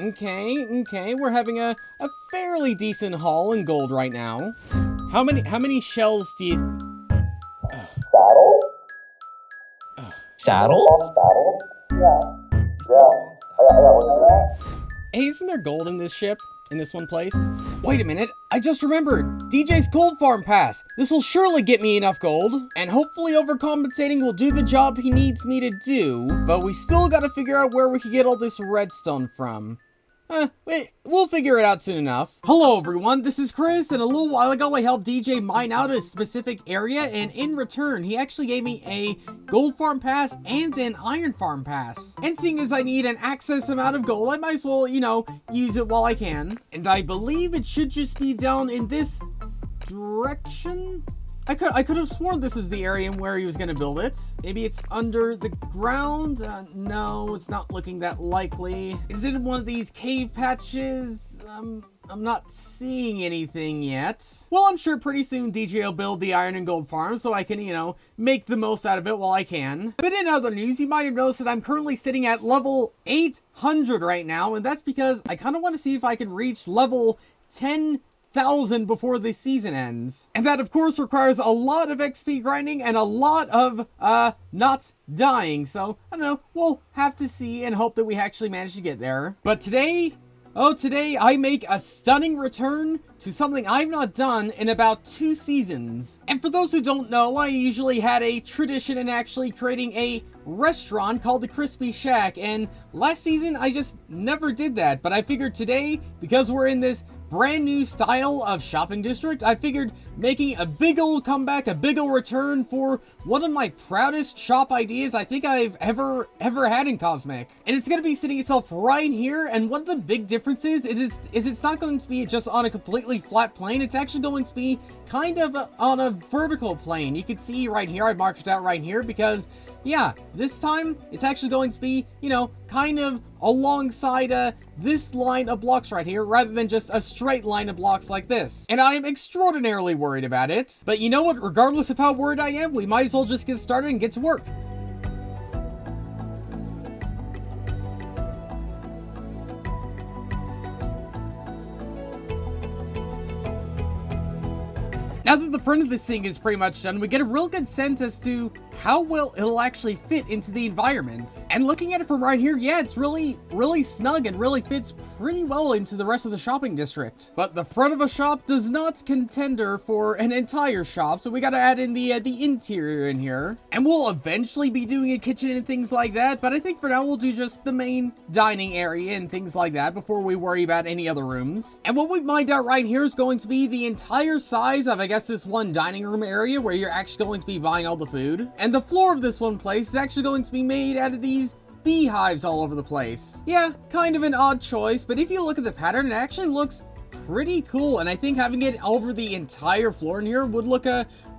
Okay, we're having a fairly decent haul in gold right now. How many shells do you... Saddles? Hey, isn't there gold in this ship? In this one place? Wait a minute, I just remembered! DJ's Gold Farm Pass! This will surely get me enough gold, and hopefully overcompensating will do the job he needs me to do, but we still gotta figure out where we can get all this redstone from. Wait, we'll figure it out soon enough. Hello everyone, this is Chris, and a little while ago I helped DJ mine out a specific area, and in return, he actually gave me a gold farm pass and an iron farm pass. And seeing as I need an excess amount of gold, I might as well, you know, use it while I can. And I believe it should just be down in this direction? I could have sworn this is the area where he was gonna build it. Maybe it's under the ground? No, it's not looking that likely. Is it in one of these cave patches? I'm not seeing anything yet. Well, I'm sure pretty soon DJ will build the iron and gold farm so I can, you know, make the most out of it while I can. But in other news, you might have noticed that I'm currently sitting at level 800 right now, and that's because I kind of want to see if I can reach level 10,000 before the season ends. And that of course requires a lot of XP grinding and a lot of not dying. So I don't know, we'll have to see and hope that we actually manage to get there. But today I make a stunning return to something I've not done in about 2 seasons. And for those who don't know, I usually had a tradition in actually creating a restaurant called the Crispy Shack, and last season I just never did that. But I figured today, because we're in this brand new style of shopping district, I figured making a big old comeback, a big old return for one of my proudest shop ideas I think I've ever had in Cosmic. And it's going to be sitting itself right here, and one of the big differences is it's not going to be just on a completely flat plane, it's actually going to be kind of on a vertical plane. You can see right here, I marked it out right here because, yeah, this time it's actually going to be, you know, kind of alongside this line of blocks right here, rather than just a straight line of blocks like this. And I am extraordinarily worried about it. But you know what? Regardless of how worried I am, we might as well just get started and get to work. Now that the front of this thing is pretty much done, we get a real good sense as to how well it'll actually fit into the environment. And looking at it from right here, yeah, it's really snug and really fits pretty well into the rest of the shopping district. But the front of a shop does not contender for an entire shop, so we gotta add in the interior in here. And we'll eventually be doing a kitchen and things like that, but I think for now we'll do just the main dining area and things like that before we worry about any other rooms. And what we've mined out right here is going to be the entire size of, I guess, this one dining room area where you're actually going to be buying all the food. And the floor of this one place is actually going to be made out of these beehives all over the place. Yeah, kind of an odd choice, but if you look at the pattern, it actually looks pretty cool, and I think having it over the entire floor in here would look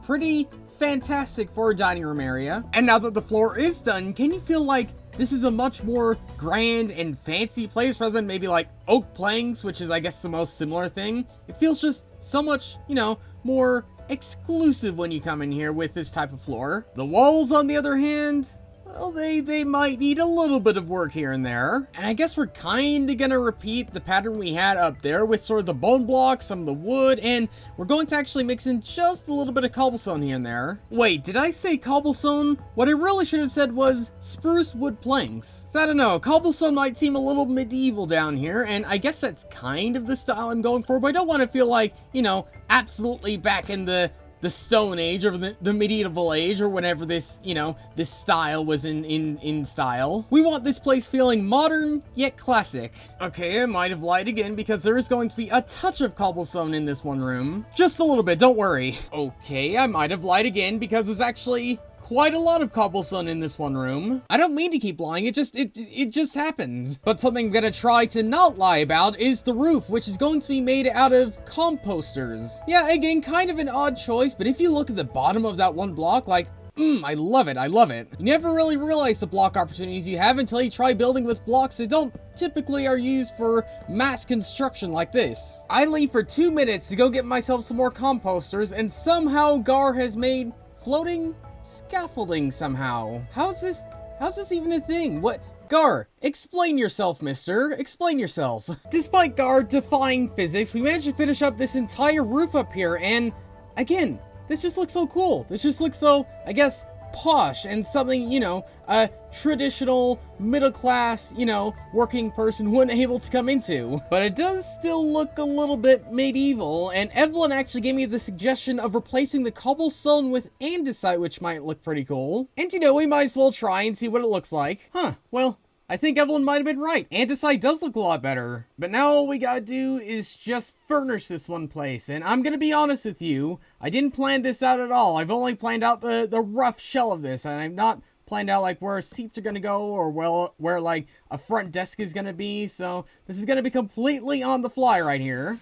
pretty fantastic for a dining room area. And now that the floor is done, can you feel like this is a much more grand and fancy place rather than maybe like oak planks, which is I guess the most similar thing? It feels just so much, you know, more exclusive when you come in here with this type of floor. The walls, on the other hand, well, they might need a little bit of work here and there. And I guess we're kind of gonna repeat the pattern we had up there with sort of the bone blocks, some of the wood, and we're going to actually mix in just a little bit of cobblestone here and there. Wait, did I say cobblestone? What I really should have said was spruce wood planks. So I don't know, cobblestone might seem a little medieval down here, and I guess that's kind of the style I'm going for, but I don't want to feel like, you know, absolutely back in the Stone Age or the medieval age or whenever this, you know, this style was in style. We want this place feeling modern yet classic. Okay, I might have lied again because there is going to be a touch of cobblestone in this one room. Just a little bit, don't worry. Okay, I might have lied again because there's actually quite a lot of cobblestone in this one room. I don't mean to keep lying, it just happens. But something I'm gonna try to not lie about is the roof, which is going to be made out of composters. Yeah, again, kind of an odd choice, but if you look at the bottom of that one block, like, I love it, I love it. You never really realize the block opportunities you have until you try building with blocks that don't typically are used for mass construction like this. I leave for 2 minutes to go get myself some more composters, and somehow Gar has made floating scaffolding somehow. How's this even a thing? What Gar, explain yourself, mister. Explain yourself. Despite Gar defying physics, we managed to finish up this entire roof up here, and again, this just looks so cool. This just looks so, I guess, posh and something, you know, a traditional middle-class, you know, working person wouldn't able to come into. But it does still look a little bit medieval, and Evelyn actually gave me the suggestion of replacing the cobblestone with andesite, which might look pretty cool. And you know, we might as well try and see what it looks like. Huh, well, I think Evelyn might have been right. Andesite does look a lot better. But now all we gotta do is just furnish this one place. And I'm gonna be honest with you, I didn't plan this out at all. I've only planned out the rough shell of this, and I've not planned out like where seats are gonna go or where like a front desk is gonna be. So this is gonna be completely on the fly right here.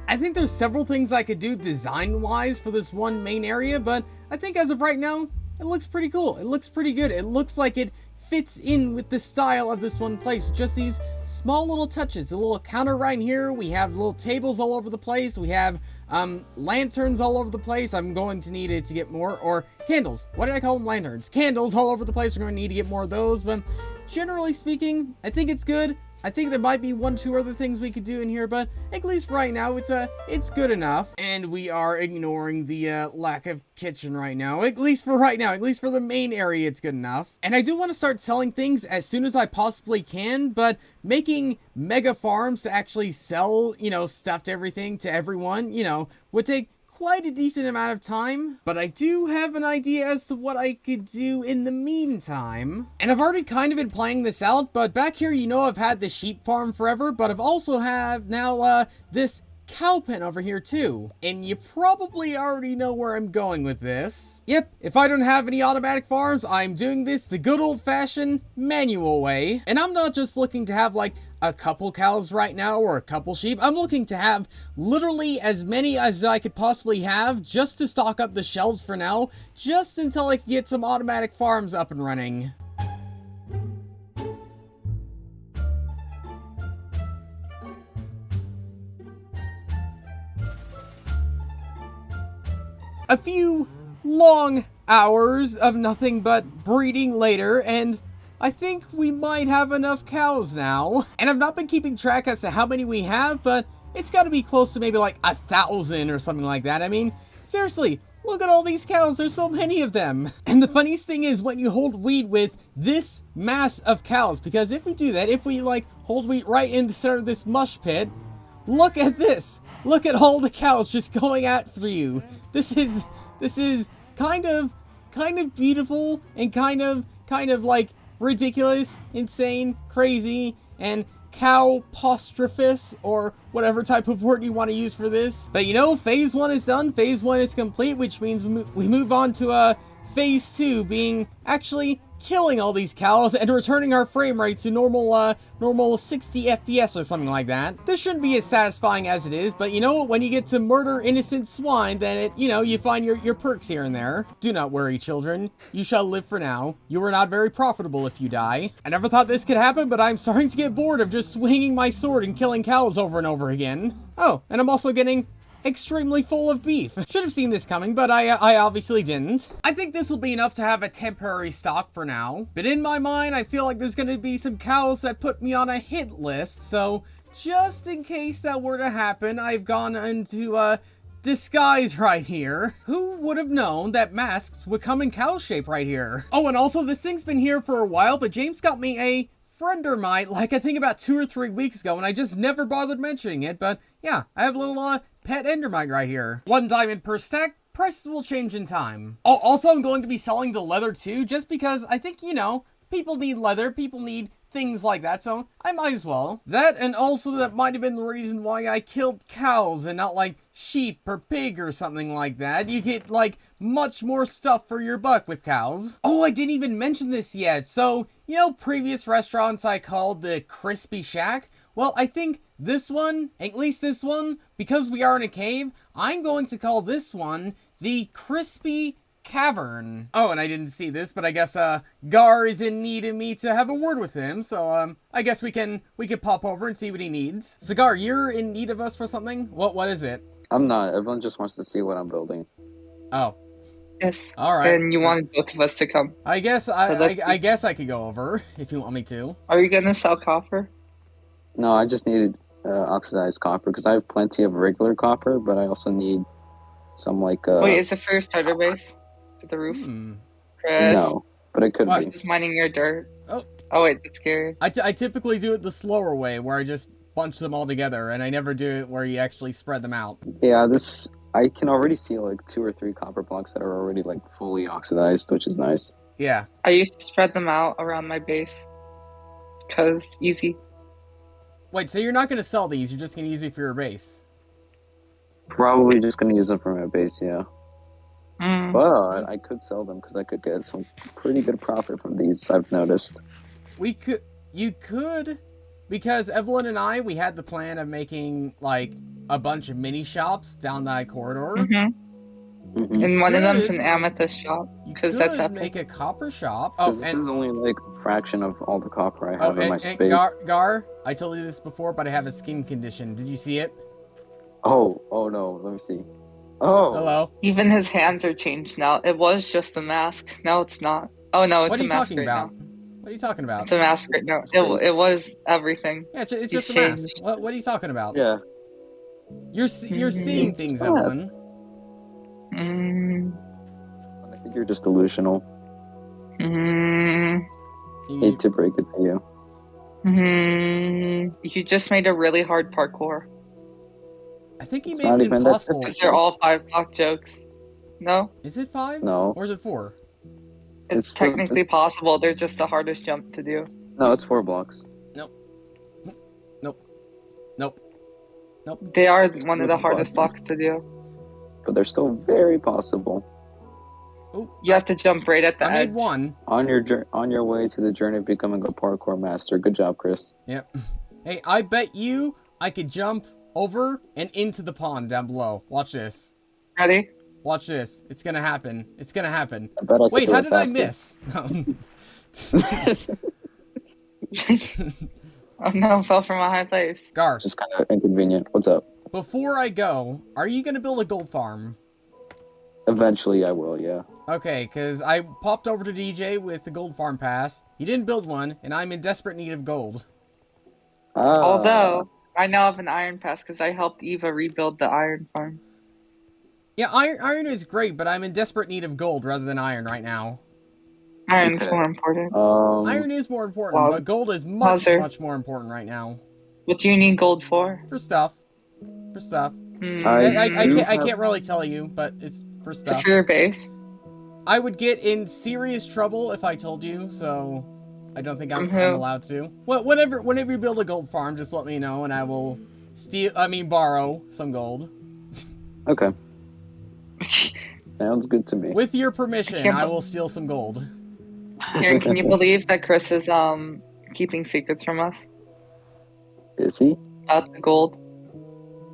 I think there's several things I could do design-wise for this one main area, but I think as of right now, it looks pretty cool. It looks pretty good. It looks like it fits in with the style of this one place. Just these small little touches. A little counter right here. We have little tables all over the place. We have lanterns all over the place. I'm going to need it to get more, or candles. What did I call them? Lanterns. Candles all over the place. We're going to need to get more of those, but generally speaking, I think it's good. I think there might be 1-2 other things we could do in here, but at least right now, it's good enough. And we are ignoring the lack of kitchen right now. At least for right now. At least for the main area, it's good enough. And I do want to start selling things as soon as I possibly can, but making mega farms to actually sell, you know, stuffed everything to everyone, you know, would take quite a decent amount of time, but I do have an idea as to what I could do in the meantime. And I've already kind of been playing this out, but back here, you know, I've had the sheep farm forever, but I've also have now this cow pen over here too. And you probably already know where I'm going with this. Yep, if I don't have any automatic farms, I'm doing this the good old-fashioned manual way. And I'm not just looking to have like a couple cows right now or a couple sheep. I'm looking to have literally as many as I could possibly have just to stock up the shelves for now, just until I can get some automatic farms up and running. A few long hours of nothing but breeding later, and I think we might have enough cows now. And I've not been keeping track as to how many we have, but it's got to be close to maybe like 1,000 or something like that. I mean, seriously, look at all these cows. There's so many of them. And the funniest thing is when you hold wheat with this mass of cows, because if we do that, if we like hold wheat right in the center of this mush pit, look at this. Look at all the cows just going after you. This is kind of beautiful and kind of like ridiculous, insane, crazy, and cow-postrofous, or whatever type of word you want to use for this. But you know, phase 1 is done, phase 1 is complete, which means we move on to phase 2, being actually killing all these cows and returning our frame rate to normal 60 FPS or something like that. This shouldn't be as satisfying as it is, but you know, when you get to murder innocent swine, then you find your perks here and there. Do not worry, children. You shall live for now. You are not very profitable if you die. I never thought this could happen, but I'm starting to get bored of just swinging my sword and killing cows over and over again. Oh, and I'm also getting extremely full of beef. Should have seen this coming, but I obviously didn't. I think this will be enough to have a temporary stock for now, but in my mind, I feel like there's gonna be some cows that put me on a hit list, so just in case that were to happen, I've gone into disguise right here. Who would have known that masks would come in cow shape right here? Oh, and also this thing's been here for a while, but James got me a Friendermite, like I think about 2 or 3 weeks ago, and I just never bothered mentioning it, but yeah, I have a little pet Endermite right here. 1 diamond per stack. Prices will change in time. Oh, also I'm going to be selling the leather too, just because I think, you know, people need leather, people need things like that, so I might as well. That, and also that might have been the reason why I killed cows and not like sheep or pig or something like that. You get like much more stuff for your buck with cows. Oh, I didn't even mention this yet. So, you know, previous restaurants I called the Crispy Shack? Well, I think this one, at least this one, because we are in a cave, I'm going to call this one the Crispy cavern. Oh, and I didn't see this, but I guess Gar is in need of me to have a word with him. So I guess we can pop over and see what he needs. So Gar, you're in need of us for something? What is it? I'm not. Everyone just wants to see what I'm building. Oh. Yes. All right. And you wanted both of us to come. I guess I guess I could go over if you want me to. Are you gonna sell copper? No, I just needed oxidized copper because I have plenty of regular copper, but I also need some like. Wait, is it for your starter base? For the roof? Chris? No, but it could What? be. Just mining your dirt. Oh. Oh wait, that's scary. I typically do it the slower way, where I just bunch them all together, and I never do it where you actually spread them out. Yeah, this I can already see like 2 or 3 copper blocks that are already like fully oxidized, which is nice. Yeah. I used to spread them out around my base. Cause easy. Wait, so you're not gonna sell these? You're just gonna use it for your base? Probably just gonna use them for my base, yeah. Mm. But I could sell them because I could get some pretty good profit from these. I've noticed. You could, because Evelyn and I, we had the plan of making like a bunch of mini shops down that corridor. Mhm. And one of them's an could- amethyst shop. You Because could that's epic. make a copper shop. Oh, 'Cause this is only like a fraction of all the copper I have in my and space. Gar, I told you this before, but I have a skin condition. Did you see it? Oh no, let me see. Oh, Hello? Even his hands are changed now. It was just a mask. Now it's not. Oh no, it's What are a you mask talking right about? now. What are you talking about? It's a mask right now. It was everything. Yeah, it's He's just a mask. changed. What are you talking about? yeah. You're seeing things, Stop. Evelyn. Mm, I think you're just delusional. mm, Hate to break it to you. You just made a really hard parkour. I think he It's made not it even that impossible. Because they're all 5 block jokes. No? Is it 5? No. Or is it 4? It's It's technically it's- possible. They're just the hardest jump to do. No, it's 4 blocks. Nope. They are one of the Really hardest possible. blocks to do. But they're still very possible. Ooh, You have to jump right at the I edge. made one. On your way to the journey of becoming a parkour master. Good job, Chris. Yep. Hey, I bet you I could jump over and into the pond down below. Watch this. Ready? Watch this. It's gonna happen. It's gonna happen. I bet I could Wait, do how it did I faster. miss? Oh no, I fell from a high place. Gar, Just kind of inconvenient. What's up? before I go, are you gonna build a gold farm? Eventually, I will. Yeah. Okay, because I popped over to DJ with the gold farm pass. He didn't build one, and I'm in desperate need of gold. Although, I now have an iron pass because I helped Eva rebuild the iron farm. Yeah, iron is great, but I'm in desperate need of gold rather than iron right now. Iron's Okay. more important. Iron is more important, Wow. but gold is much, Wowzer. much more important right now. What do you need gold for? For stuff. For stuff. Hmm. I do can't have- really tell you, but it's for Is it stuff. for your base? I would get in serious trouble if I told you, so I don't think I'm From who? allowed to. Well, whenever you build a gold farm, just let me know and I will borrow some gold. Okay. Sounds good to me. With your permission, can't I be- will steal some gold. Karen, can you believe that Chris is keeping secrets from us Is he? about the gold?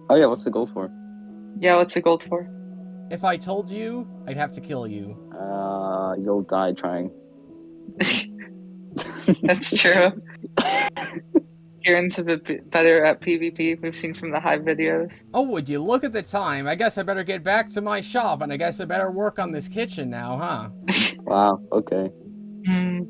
Oh yeah. What's the gold for? Yeah, what's the gold for? If I told you, I'd have to kill you. You'll die trying. That's true. Kieran's a bit better at PvP. We've seen from the Hive videos. Oh, would you look at the time? I guess I better get back to my shop, and I guess I better work on this kitchen now, huh? Wow. Okay. Hmm.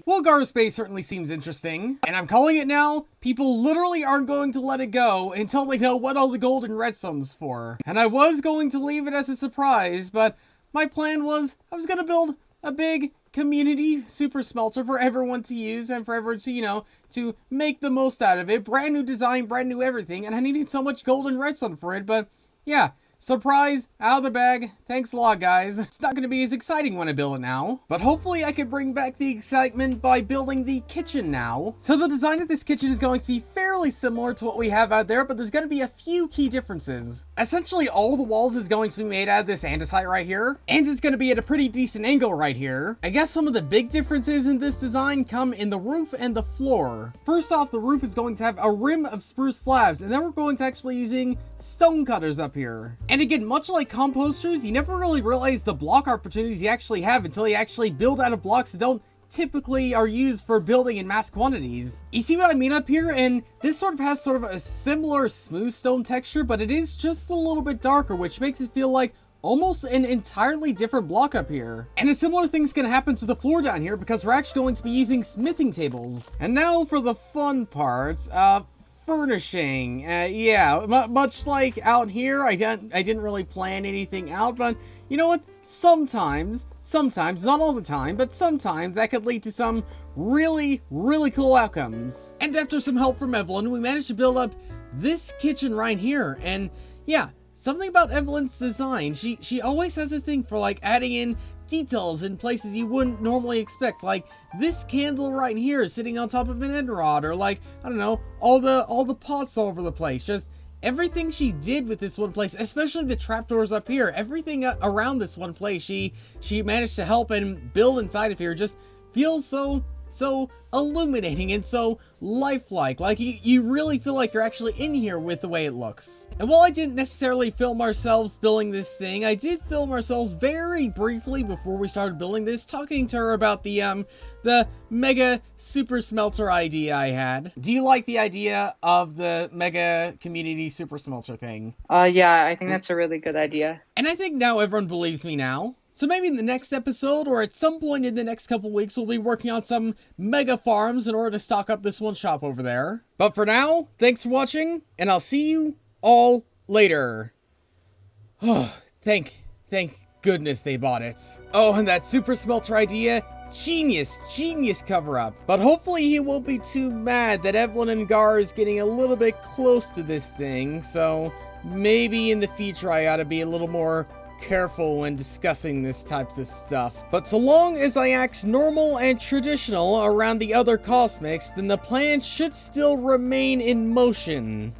Well, Gar's Base certainly seems interesting, and I'm calling it now. People literally aren't going to let it go until they know what all the gold and redstone's for. And I was going to leave it as a surprise, but my plan was I was gonna build a big community super smelter for everyone to use and for everyone to, to make the most out of it. Brand new design, brand new everything, and I needed so much gold and redstone for it, but yeah. Surprise, out of the bag. Thanks a lot, guys. It's not going to be as exciting when I build it now, but hopefully I could bring back the excitement by building the kitchen now. So the design of this kitchen is going to be fairly similar to what we have out there, but there's going to be a few key differences. Essentially, all the walls is going to be made out of this andesite right here, and it's going to be at a pretty decent angle right here. I guess some of the big differences in this design come in the roof and the floor. First off, the roof is going to have a rim of spruce slabs, and then we're going to actually be using stone cutters up here. And again, much like composters, you never really realize the block opportunities you actually have until you actually build out of blocks that don't typically are used for building in mass quantities. You see what I mean up here? And this sort of has sort of a similar smooth stone texture, but it is just a little bit darker, which makes it feel like almost an entirely different block up here. And a similar thing's gonna happen to the floor down here because we're actually going to be using smithing tables. And now for the fun parts, furnishing. Yeah, much like out here, I didn't really plan anything out, but you know what? Sometimes, not all the time, but sometimes that could lead to some really, really cool outcomes. And after some help from Evelyn, we managed to build up this kitchen right here. And yeah, something about Evelyn's design, she always has a thing for like adding in details in places you wouldn't normally expect, like this candle right here sitting on top of an end rod, or like, I don't know, all the pots all over the place. Just everything she did with this one place, especially the trapdoors up here, everything around this one place, she managed to help and build inside of here just feels so illuminating and so lifelike. Like you really feel like you're actually in here with the way it looks. And while I didn't necessarily film ourselves building this thing, I did film ourselves very briefly before we started building this, talking to her about the mega super smelter idea I had. Do you like the idea of the mega community super smelter thing? Yeah, I think that's a really good idea. And I think now everyone believes me now. So maybe in the next episode, or at some point in the next couple weeks, we'll be working on some mega farms in order to stock up this one shop over there. But for now, thanks for watching, and I'll see you all later. Oh, thank goodness they bought it. Oh, and that super smelter idea, genius cover-up. But hopefully he won't be too mad that Evelyn and Gar is getting a little bit close to this thing, so maybe in the future I ought to be a little more careful when discussing this types of stuff. But so long as I act normal and traditional around the other cosmics, then the plan should still remain in motion.